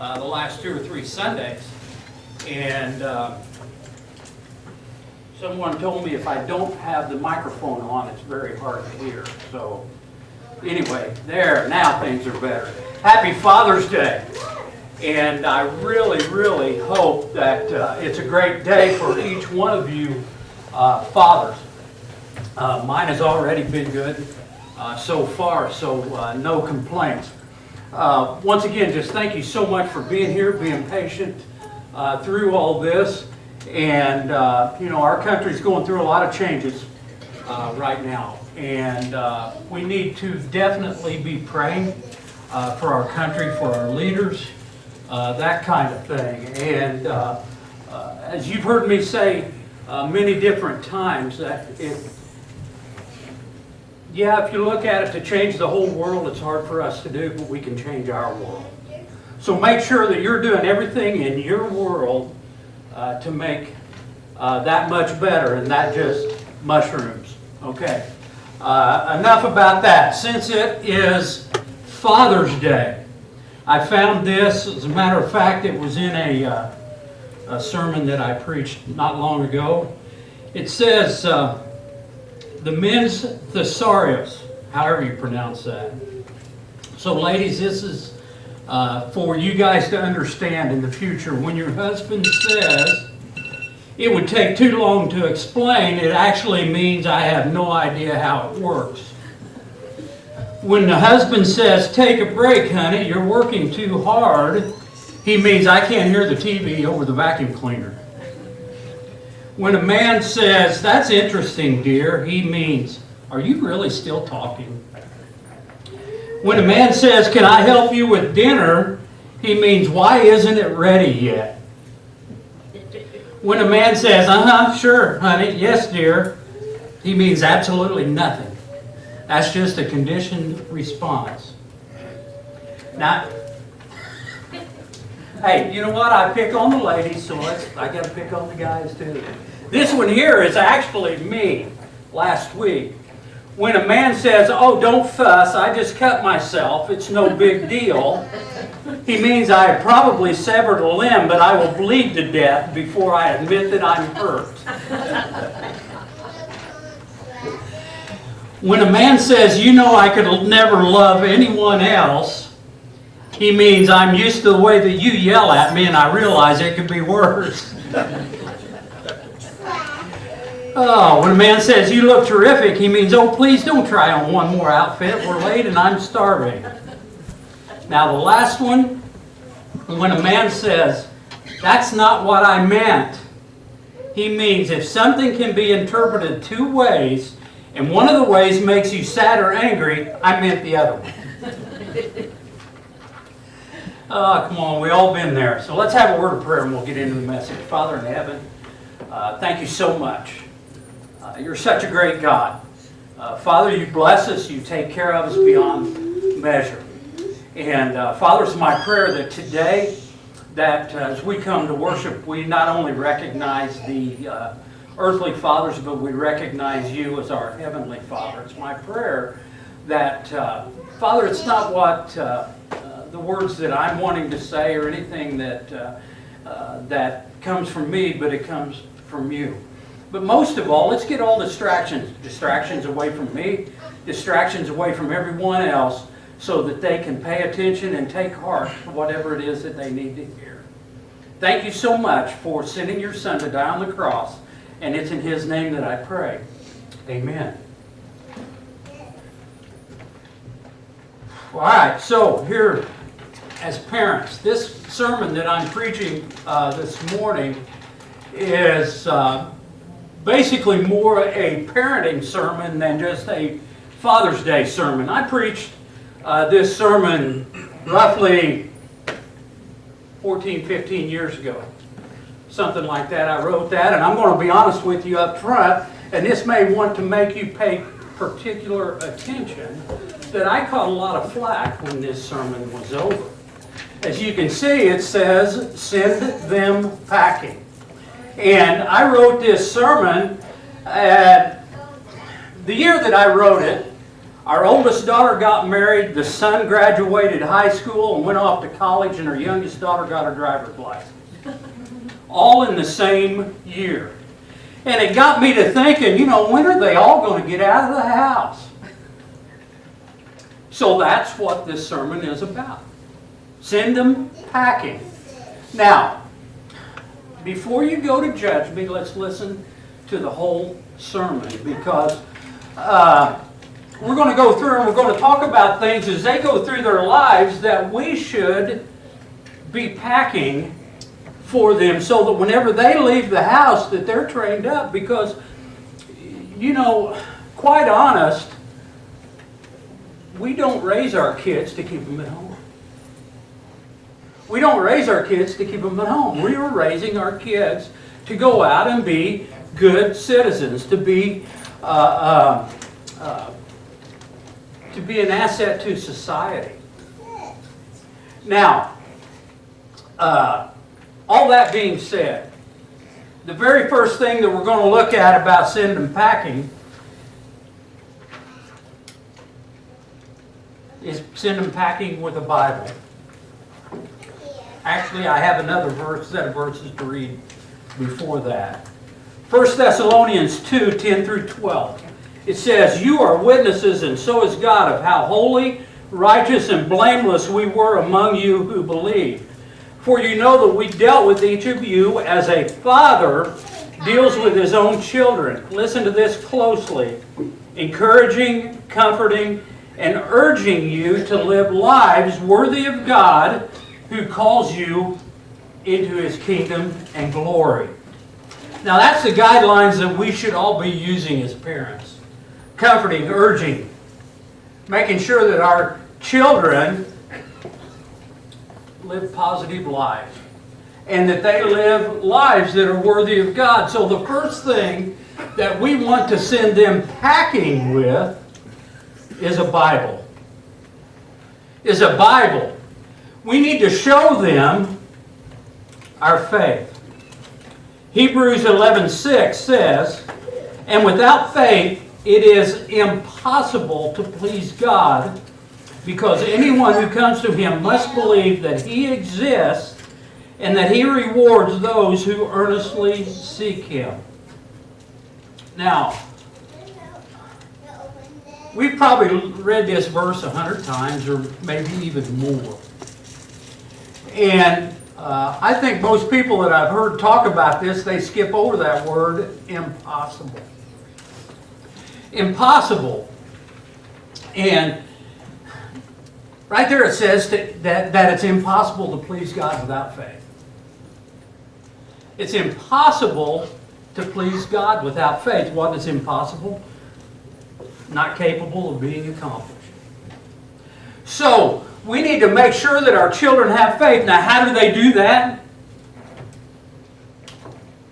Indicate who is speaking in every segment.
Speaker 1: the last 2 or 3 Sundays. And someone told me if I don't have the microphone on, it's very hard to hear. So anyway, now things are better. Happy Father's Day. And I really, really hope that it's a great day for each one of you fathers. Mine has already been good so far, so no complaints. Once again, just thank you so much for being here, being patient through all this. And, our country's going through a lot of changes right now. And we need to definitely be praying for our country, for our leaders, that kind of thing. And as you've heard me say many different times, that if you look at it, to change the whole world, it's hard for us to do, but we can change our world. So make sure that you're doing everything in your world to make that much better, and not just mushrooms. Okay. Enough about that. Since it is Father's Day, I found this. As a matter of fact, it was in a sermon that I preached not long ago. It says, the men's thesaurus, however you pronounce that. So ladies, this is for you guys to understand in the future. When your husband says, it would take too long to explain, it actually means I have no idea how it works. When the husband says, take a break, honey, you're working too hard, he means I can't hear the TV over the vacuum cleaner. When a man says, that's interesting, dear, he means, are you really still talking? When a man says, can I help you with dinner, he means, why isn't it ready yet? When a man says, sure, honey, yes, dear, he means absolutely nothing. That's just a conditioned response. Now, hey, you know what? I pick on the ladies, so I got to pick on the guys too. This one here is actually me last week. When a man says, oh, don't fuss, I just cut myself, it's no big deal, he means I have probably severed a limb, but I will bleed to death before I admit that I'm hurt. When a man says, I could never love anyone else, he means I'm used to the way that you yell at me and I realize it could be worse. Oh, when a man says, you look terrific, he means, oh, please don't try on one more outfit. We're late and I'm starving. Now, the last one, when a man says, that's not what I meant, he means if something can be interpreted 2 ways, and one of the ways makes you sad or angry, I meant the other one. Oh, come on, we've all been there. So let's have a word of prayer and we'll get into the message. Father in heaven, thank you so much. You're such a great God. Father, you bless us. You take care of us beyond measure. And Father, it's my prayer that today, that as we come to worship, we not only recognize the earthly fathers, but we recognize you as our heavenly Father. It's my prayer that, Father, it's not what the words that I'm wanting to say or anything that comes from me, but it comes from you. But most of all, let's get all distractions away from me, distractions away from everyone else, so that they can pay attention and take heart for whatever it is that they need to hear. Thank you so much for sending your Son to die on the cross, and it's in His name that I pray. Amen. All right, so here, as parents, this sermon that I'm preaching this morning is basically more a parenting sermon than just a Father's Day sermon. I preached this sermon roughly 14, 15 years ago. Something like that. I wrote that, and I'm going to be honest with you up front, and this may want to make you pay particular attention, that I caught a lot of flack when this sermon was over. As you can see, it says, send them packing. And I wrote this sermon, the year that I wrote it, Our oldest daughter got married, the son graduated high school and went off to college, and our youngest daughter got her driver's license. All in the same year. And it got me to thinking, you know, when are they all going to get out of the house? So that's what this sermon is about. Send them packing. Now, before you go to judge me, let's listen to the whole sermon, because we're going to go through and we're going to talk about things as they go through their lives that we should be packing for them, so that whenever they leave the house that they're trained up. Because, you know, quite honest, we don't raise our kids to keep them at home. We don't raise our kids to keep them at home. We are raising our kids to go out and be good citizens, to be an asset to society. Now, all that being said, the very first thing that we're going to look at about send them packing is send them packing with a Bible. Actually, I have another set of verses to read before that. 1 Thessalonians 2, 10 through 12. It says, "You are witnesses, and so is God, of how holy, righteous, and blameless we were among you who believed. For you know that we dealt with each of you as a father deals with his own children." Listen to this closely. "Encouraging, comforting, and urging you to live lives worthy of God, who calls you into His kingdom and glory." Now that's the guidelines that we should all be using as parents. Comforting, urging, making sure that our children live positive lives, and that they live lives that are worthy of God. So the first thing that we want to send them packing with is a Bible. Is a Bible. We need to show them our faith. Hebrews 11:6 says, "And without faith it is impossible to please God, because anyone who comes to Him must believe that He exists and that He rewards those who earnestly seek Him." Now, we've probably read this verse 100 times or maybe even more. And I think most people that I've heard talk about this, they skip over that word, impossible. Impossible. And right there it says that it's impossible to please God without faith. It's impossible to please God without faith. What is impossible? Not capable of being accomplished. So, we need to make sure that our children have faith. Now, how do they do that?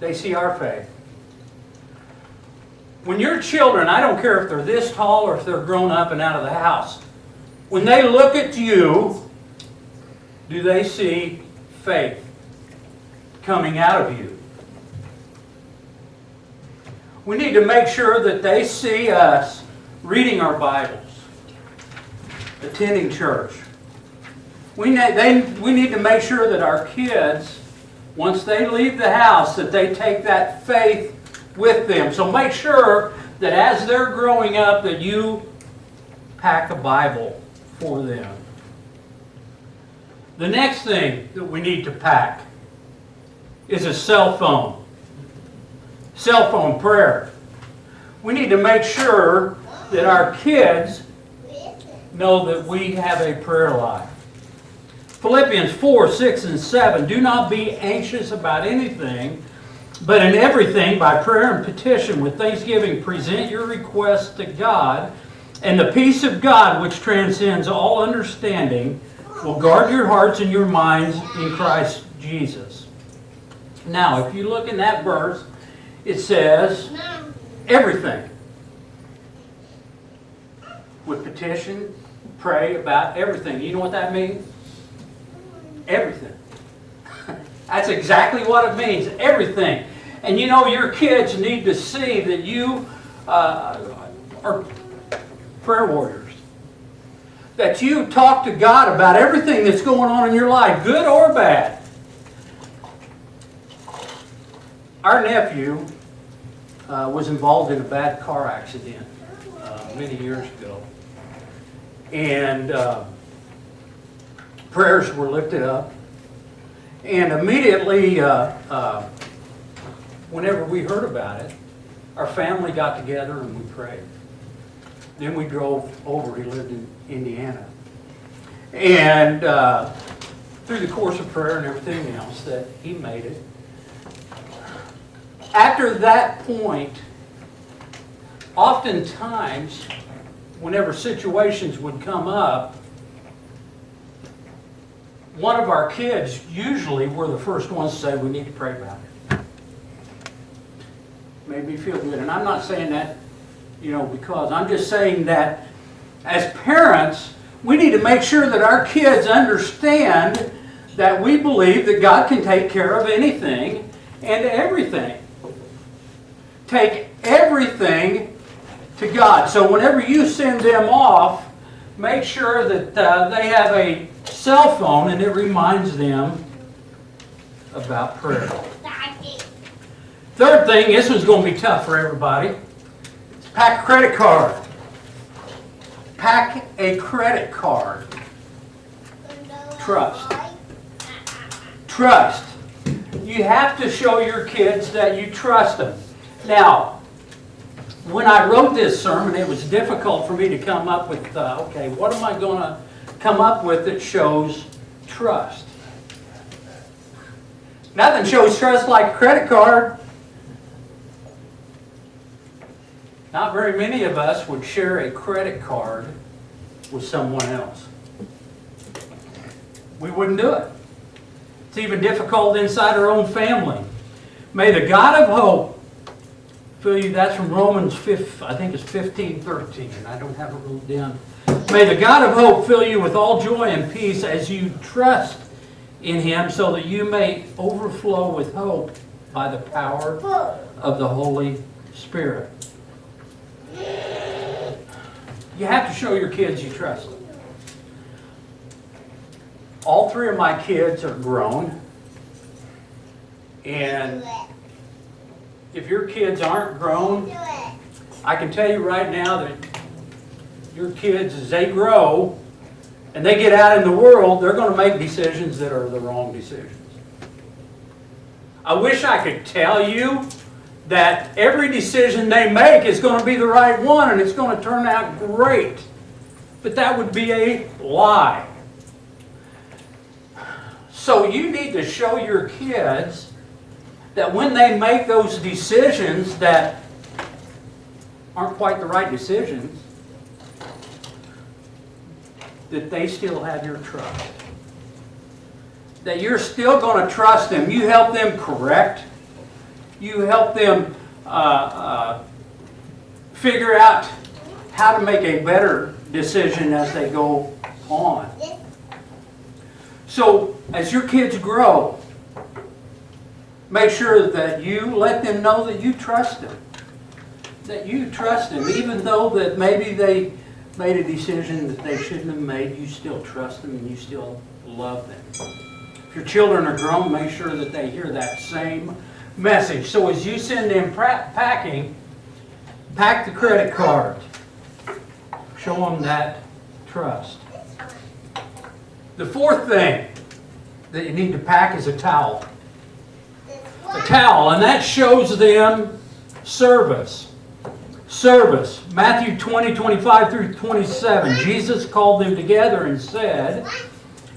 Speaker 1: They see our faith. When your children, I don't care if they're this tall or if they're grown up and out of the house, when they look at you, do they see faith coming out of you? We need to make sure that they see us reading our Bibles, attending church. We need to make sure that our kids, once they leave the house, that they take that faith with them. So make sure that as they're growing up that you pack a Bible for them. The next thing that we need to pack is a cell phone. Cell phone prayer. We need to make sure that our kids know that we have a prayer life. Philippians 4, 6, and 7. "Do not be anxious about anything, but in everything, by prayer and petition, with thanksgiving, present your requests to God, and the peace of God, which transcends all understanding, will guard your hearts and your minds in Christ Jesus." Now, if you look in that verse, it says everything. With petition, pray about everything. You know what that means? Everything. That's exactly what it means. Everything. And you know, your kids need to see that you are prayer warriors. that you talk to God about everything that's going on in your life, good or bad. Our nephew was involved in a bad car accident many years ago. And prayers were lifted up. And immediately, whenever we heard about it, our family got together and we prayed. Then we drove over. He lived in Indiana. And through the course of prayer and everything else, that he made it. After that point, oftentimes, whenever situations would come up, one of our kids usually were the first ones to say, we need to pray about it. Made me feel good. And I'm not saying that, because I'm just saying that as parents, we need to make sure that our kids understand that we believe that God can take care of anything and everything. Take everything to God. So whenever you send them off, make sure that they have a cell phone and it reminds them about prayer. Third thing, this one's going to be tough for everybody. Is pack a credit card. Pack a credit card. Trust. Trust. You have to show your kids that you trust them. Now, when I wrote this sermon, it was difficult for me to come up with, okay, what am I going to come up with that shows trust? Nothing shows trust like a credit card. Not very many of us would share a credit card with someone else. We wouldn't do it. It's even difficult inside our own family. May the God of hope fill you. That's from Romans 5, I think it's 15:13, and I don't have it wrote down. May the God of hope fill you with all joy and peace as you trust in Him, so that you may overflow with hope by the power of the Holy Spirit. You have to show your kids you trust them. All three of my kids are grown, and if your kids aren't grown, I can tell you right now that your kids, as they grow and they get out in the world, they're going to make decisions that are the wrong decisions. I wish I could tell you that every decision they make is going to be the right one and it's going to turn out great. But that would be a lie. So you need to show your kids that when they make those decisions that aren't quite the right decisions, that they still have your trust. That you're still going to trust them. You help them correct. You help them figure out how to make a better decision as they go on. So, as your kids grow, make sure that you let them know that you trust them. That you trust them, even though that maybe they made a decision that they shouldn't have made, you still trust them and you still love them. If your children are grown, make sure that they hear that same message. So as you send them packing, pack the credit card. Show them that trust. The fourth thing that you need to pack is a towel. A towel, and that shows them service. Service. Matthew 20:25 through 27. Jesus called them together and said,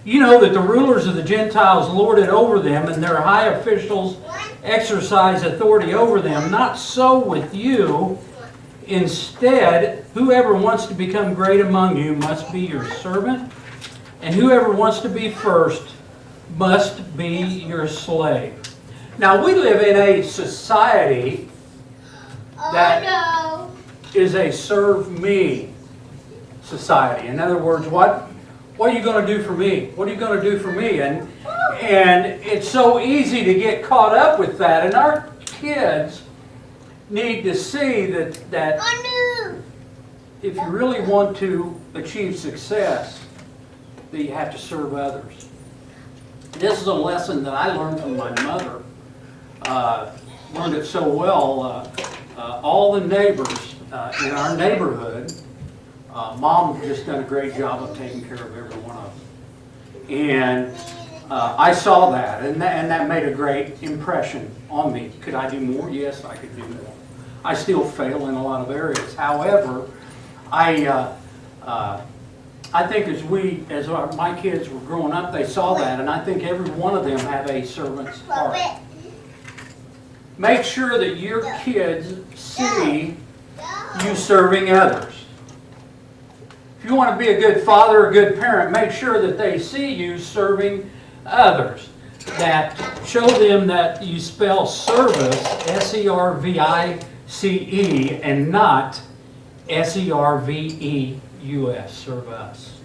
Speaker 1: "You know that the rulers of the Gentiles lord it over them, and their high officials exercise authority over them. Not so with you. Instead, whoever wants to become great among you must be your servant, and whoever wants to be first must be your slave." Now, we live in a society that is a serve me society. In other words, what are you going to do for me? What are you going to do for me? And it's so easy to get caught up with that. And our kids need to see that if you really want to achieve success, that you have to serve others. This is a lesson that I learned from my mother. Learned it so well. All the neighbors in our neighborhood, Mom just done a great job of taking care of every one of them. And I saw that, and that made a great impression on me. Could I do more? Yes, I could do more. I still fail in a lot of areas. However, I think as my kids were growing up, they saw that, and I think every one of them have a servant's heart. Make sure that your kids see you serving others. If you want to be a good father or a good parent, make sure that they see you serving others. That show them that you spell service, S-E-R-V-I-C-E, and not S-E-R-V-E-U-S, serve us.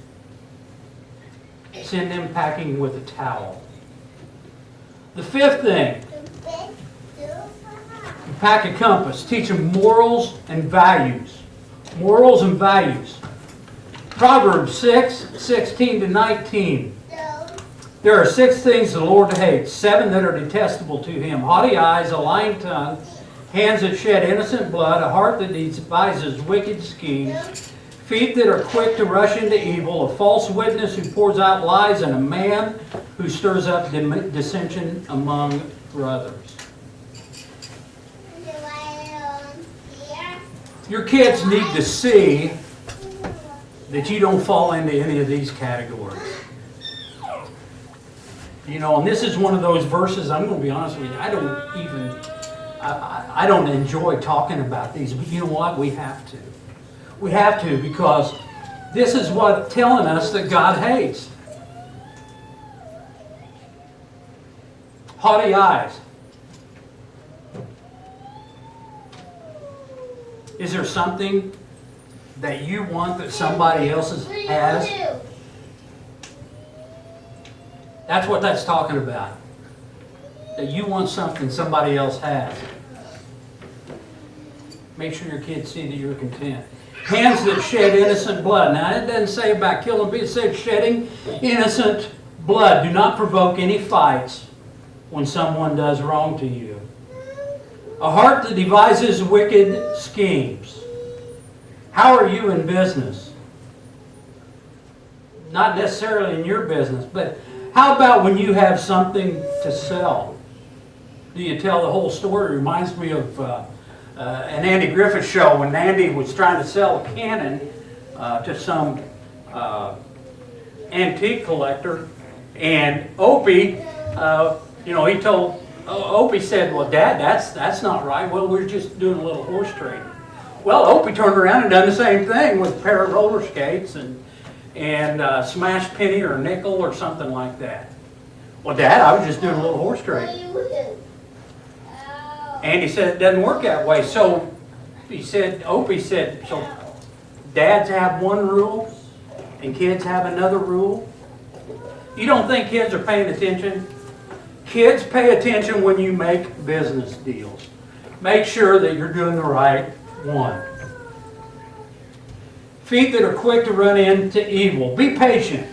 Speaker 1: Send them packing with a towel. The fifth thing, pack a compass. Teach them morals and values. Morals and values. Proverbs 6:16-19. There are 6 things the Lord hates, 7 that are detestable to Him: haughty eyes, a lying tongue, hands that shed innocent blood, a heart that devises wicked schemes, feet that are quick to rush into evil, a false witness who pours out lies, and a man who stirs up dissension among brothers. Your kids need to see that you don't fall into any of these categories. You know, and this is one of those verses, I'm going to be honest with you, I don't enjoy talking about these, but you know what? We have to. We have to, because this is what telling us that God hates. Haughty eyes. Is there something that you want that somebody else has? That's what that's talking about. That you want something somebody else has. Make sure your kids see that you're content. Hands that shed innocent blood. Now, it doesn't say about killing people. It says shedding innocent blood. Do not provoke any fights when someone does wrong to you. A heart that devises wicked schemes. How are you in business? Not necessarily in your business, but how about when you have something to sell? Do you tell the whole story? It reminds me of an Andy Griffith show when Andy was trying to sell a Canon to some antique collector, and Opie, he told Opie said, "Well, Dad, that's not right. Well, we're just doing a little horse trading." Well, Opie turned around and done the same thing with a pair of roller skates and smashed penny or a nickel or something like that. Well, Dad, I was just doing a little horse trading. Andy said it doesn't work that way. So Opie said, so dads have one rule and kids have another rule? You don't think kids are paying attention? Kids pay attention when you make business deals. Make sure that you're doing the right one. Feet that are quick to run into evil. Be patient.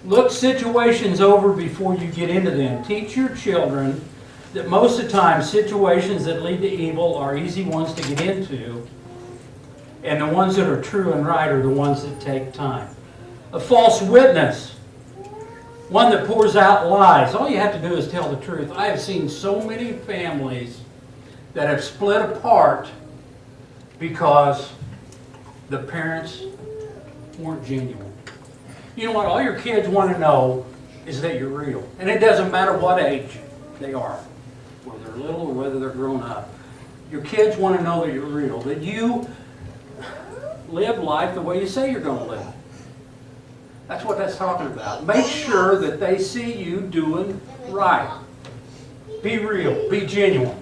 Speaker 1: Look situations over before you get into them. Teach your children that most of the time situations that lead to evil are easy ones to get into, and the ones that are true and right are the ones that take time. A false witness. One that pours out lies. All you have to do is tell the truth. I have seen so many families that have split apart because the parents weren't genuine. You know what? All your kids want to know is that you're real. And it doesn't matter what age they are, whether they're little or whether they're grown up. Your kids want to know that you're real, that you live life the way you say you're going to live. That's what that's talking about. Make sure that they see you doing right. Be real. Be genuine.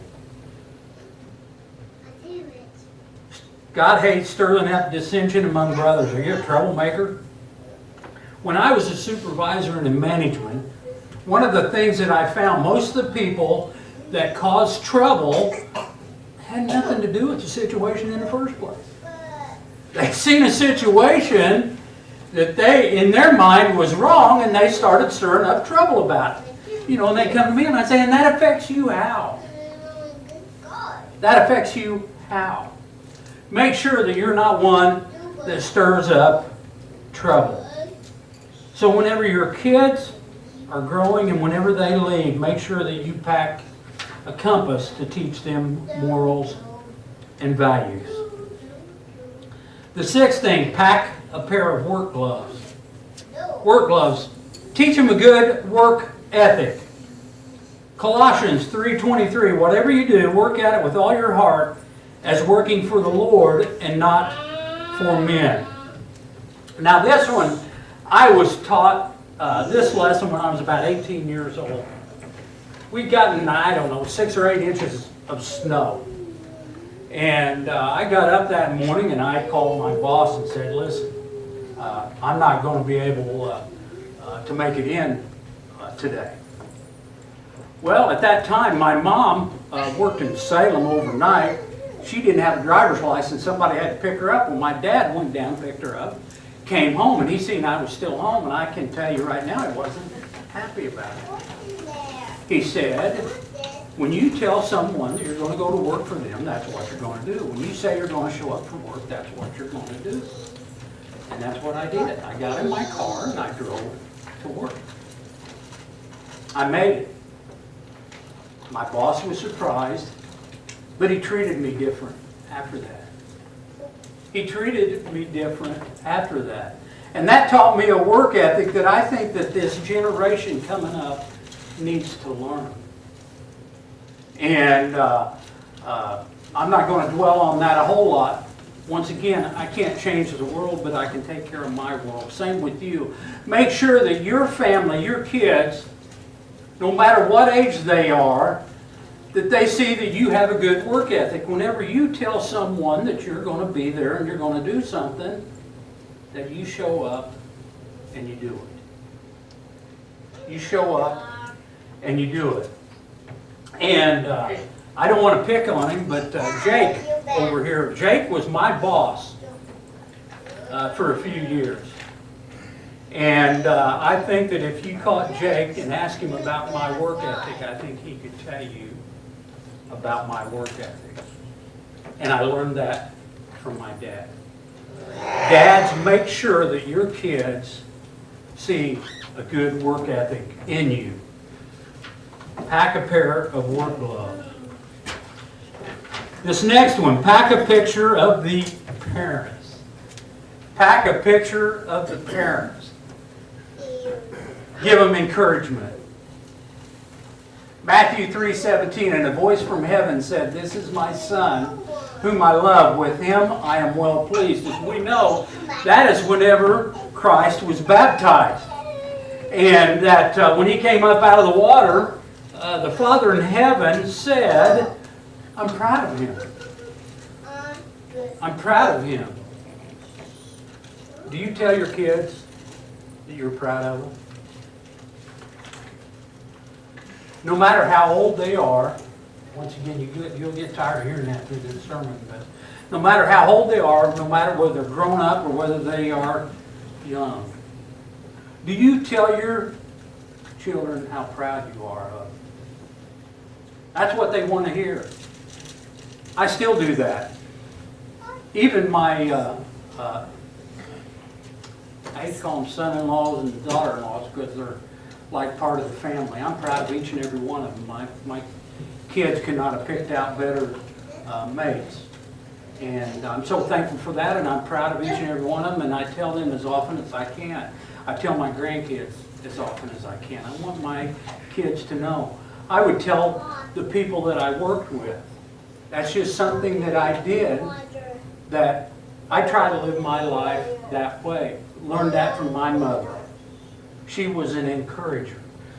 Speaker 1: God hates stirring up dissension among brothers. Are you a troublemaker? When I was a supervisor and in management, one of the things that I found, most of the people that caused trouble had nothing to do with the situation in the first place. They seen a situation that they, in their mind, was wrong, and they started stirring up trouble about it. You know, and they come to me and I say, and that affects you how? That affects you how? Make sure that you're not one that stirs up trouble. So whenever your kids are growing and whenever they leave, make sure that you pack a compass to teach them morals and values. The sixth thing, pack a pair of work gloves. Work gloves. Teach them a good work ethic. Colossians 3:23, whatever you do, work at it with all your heart as working for the Lord and not for men. Now this one, I was taught this lesson when I was about 18 years old. We'd gotten, I don't know, 6 or 8 inches of snow. And I got up that morning and I called my boss and said, listen, I'm not going to be able to make it in today. Well, at that time, my mom worked in Salem overnight. She didn't have a driver's license. Somebody had to pick her up. Well, my dad went down, picked her up, came home, and he seen I was still home, and I can tell you right now, he wasn't happy about it. He said, when you tell someone that you're going to go to work for them, that's what you're going to do. When you say you're going to show up for work, that's what you're going to do. And that's what I did. I got in my car and I drove to work. I made it. My boss was surprised, but he treated me different after that. He treated me different after that. And that taught me a work ethic that I think that this generation coming up needs to learn. And I'm not going to dwell on that a whole lot. Once again, I can't change the world, but I can take care of my world. Same with you. Make sure that your family, your kids, no matter what age they are, that they see that you have a good work ethic. Whenever you tell someone that you're going to be there and you're going to do something, that you show up and you do it. You show up and you do it. And I don't want to pick on him, but Jake over here, Jake was my boss for a few years. And I think that if you caught Jake and asked him about my work ethic, I think he could tell you about my work ethic. And I learned that from my dad. Dads, make sure that your kids see a good work ethic in you. Pack a pair of work gloves. This next one, pack a picture of the parents. Pack a picture of the parents. Give them encouragement. Matthew 3:17, and a voice from heaven said, "This is my son, whom I love. With him I am well pleased." As we know, that is whenever Christ was baptized. And that when he came up out of the water, the Father in heaven said, "I'm proud of him. I'm proud of him." Do you tell your kids that you're proud of them? No matter how old they are, once again, you'll get tired of hearing that through this sermon, but no matter how old they are, no matter whether they're grown up or whether they are young, do you tell your children how proud you are of them? That's what they want to hear. I still do that. Even my, I hate to call them son-in-laws and daughter-in-laws because they're like part of the family. I'm proud of each and every one of them. My kids could not have picked out better mates. And I'm so thankful for that, and I'm proud of each and every one of them, and I tell them as often as I can. I tell my grandkids as often as I can. I want my kids to know. I would tell the people that I worked with. That's just something that I did, that I try to live my life that way. Learned that from my mother. She was an encourager.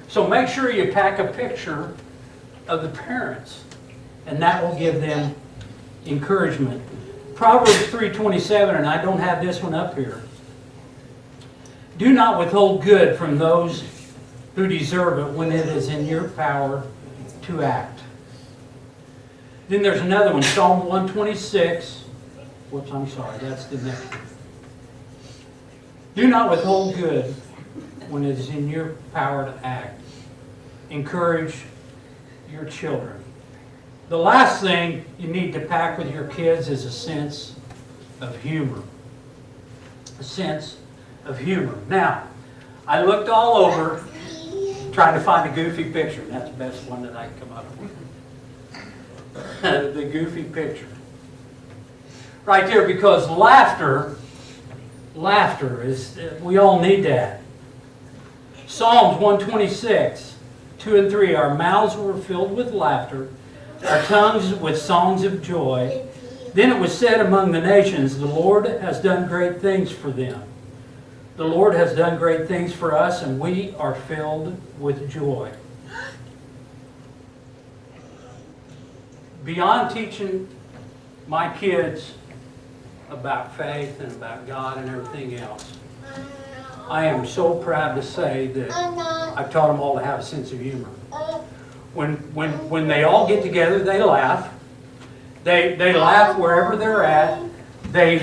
Speaker 1: So make sure you pack a picture of the parents, and that will give them encouragement. Proverbs 3:27, and I don't have this one up here. Do not withhold good from those who deserve it when it is in your power to act. Then there's another one, Psalm 126, Whoops, I'm sorry, that's the next one. Do not withhold good when it is in your power to act. Encourage your children. The last thing you need to pack with your kids is a sense of humor. A sense of humor. Now, I looked all over trying to find a goofy picture. That's the best one that I can come up with. The goofy picture. Right there, because laughter is, we all need that. Psalms 126, 2 and 3, our mouths were filled with laughter, our tongues with songs of joy. Then it was said among the nations, the Lord has done great things for them. The Lord has done great things for us, and we are filled with joy. Beyond teaching my kids about faith and about God and everything else, I am so proud to say that I've taught them all to have a sense of humor. When they all get together, they laugh. They laugh wherever they're at. They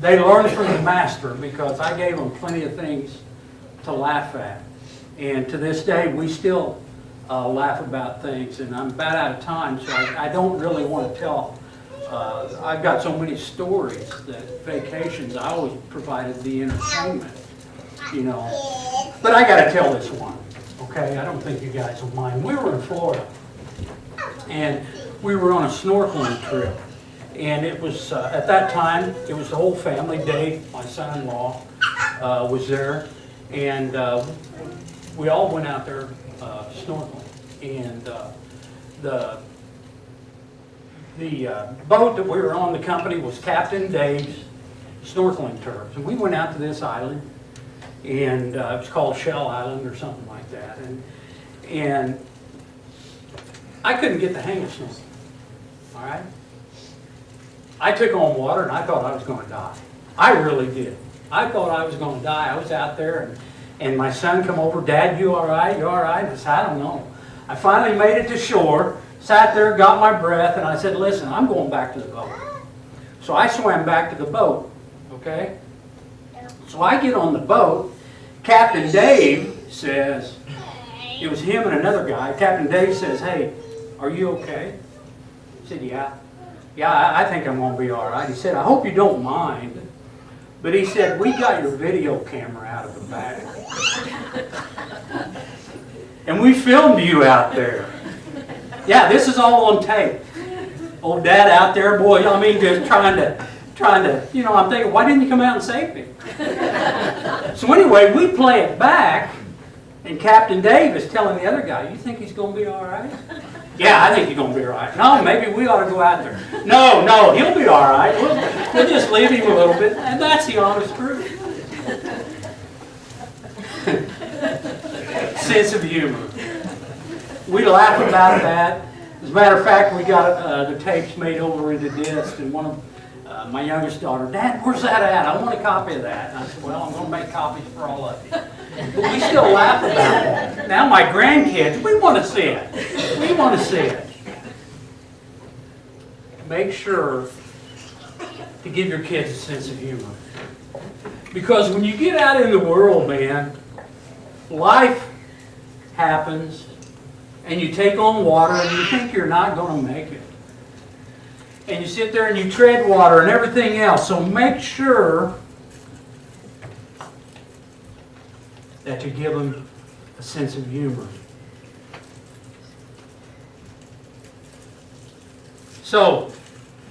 Speaker 1: learn from the master, because I gave them plenty of things to laugh at. And to this day, we still laugh about things. And I'm about out of time, so I don't really want to tell. I've got so many stories that vacations, I always provided the entertainment, you know. But I got to tell this one, okay? I don't think you guys will mind. We were in Florida, and we were on a snorkeling trip. And it was, at that time, it was the whole family. Dave, my son-in-law, was there. And we all went out there snorkeling. And the boat that we were on, the company, was Captain Dave's snorkeling tours. And we went out to this island, and it was called Shell Island or something like that. And I couldn't get the hang of snorkeling, all right? I took on water, and I thought I was going to die. I really did. I thought I was going to die. I was out there, and my son come over, Dad, you all right? You all right? I said, I don't know. I finally made it to shore, sat there, got my breath, and I said, listen, I'm going back to the boat. So I swam back to the boat, okay? So I get on the boat. Captain Dave says, it was him and another guy. Captain Dave says, hey, are you okay? I said, yeah. Yeah, I think I'm going to be all right. He said, I hope you don't mind. But he said, we got your video camera out of the bag. And we filmed you out there. Yeah, this is all on tape. Old Dad out there, boy, I mean, just trying to, you know, I'm thinking, why didn't you come out and save me? So anyway, we play it back, and Captain Dave is telling the other guy, you think he's going to be all right? Yeah, I think he's going to be all right. No, maybe we ought to go out there. No, he'll be all right. We'll just leave him a little bit. And that's the honest truth. Sense of humor. We laugh about that. As a matter of fact, we got the tapes made over into disc, and one of my youngest daughter, Dad, where's that at? I want a copy of that. And I said, well, I'm going to make copies for all of you. But we still laugh about that. Now my grandkids, we want to see it. We want to see it. Make sure to give your kids a sense of humor. Because when you get out in the world, man, life happens, and you take on water, and you think you're not going to make it. And you sit there and you tread water and everything else. So make sure that you give them a sense of humor. So,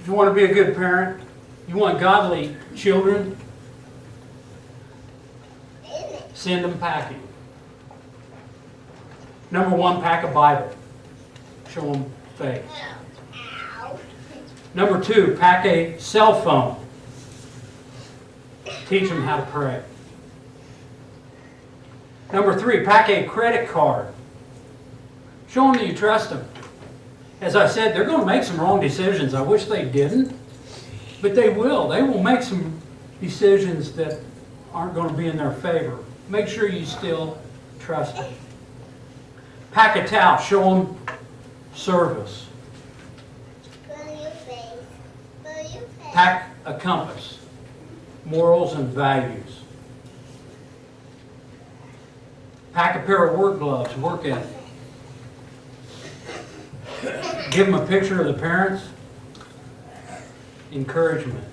Speaker 1: if you want to be a good parent, you want godly children, send them packing. Number one, pack a Bible. Show them faith. Number two, pack a cell phone. Teach them how to pray. Number three, pack a credit card. Show them that you trust them. As I said, they're going to make some wrong decisions. I wish they didn't, but they will. They will make some decisions that aren't going to be in their favor. Make sure you still trust them. Pack a towel. Show them service. Pack a compass, morals and values. Pack a pair of work gloves, work ethic. Give them a picture of the parents, encouragement.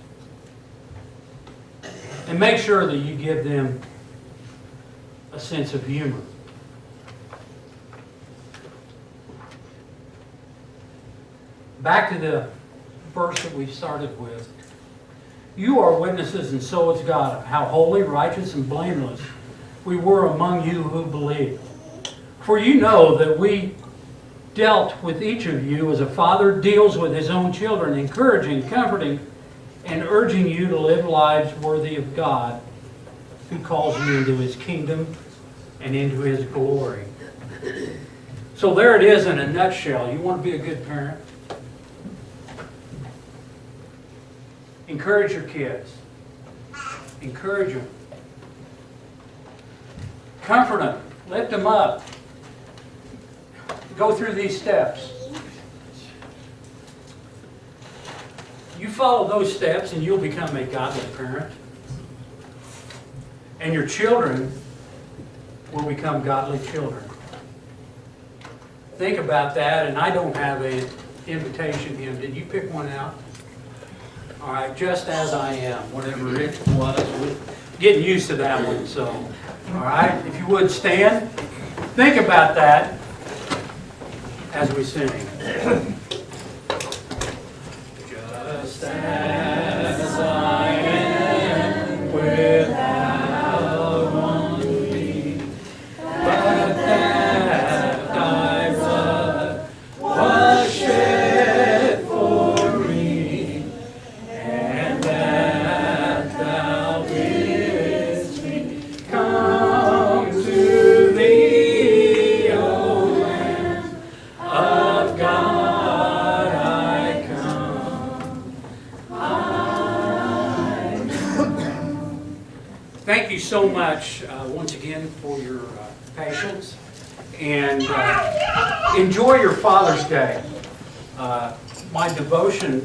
Speaker 1: And make sure that you give them a sense of humor. Back to the verse that we started with. You are witnesses, and so is God, of how holy, righteous, and blameless we were among you who believed. For you know that we dealt with each of you as a father deals with his own children, encouraging, comforting, and urging you to live lives worthy of God, who calls you into His kingdom and into His glory. So there it is in a nutshell. You want to be a good parent? Encourage your kids. Encourage them. Comfort them. Lift them up. Go through these steps. You follow those steps and you'll become a godly parent. And your children will become godly children. Think about that, and I don't have an invitation hymn. Did you pick one out? All right, just as I am, whatever it was. We're getting used to that one, so. All right, if you would stand, think about that as we sing. Just as I am without one plea, but that thy blood was shed for me, and that thou bidst me come to thee, O Lamb of God, I come. Thank you so much once again for your patience, and enjoy your Father's Day. My devotion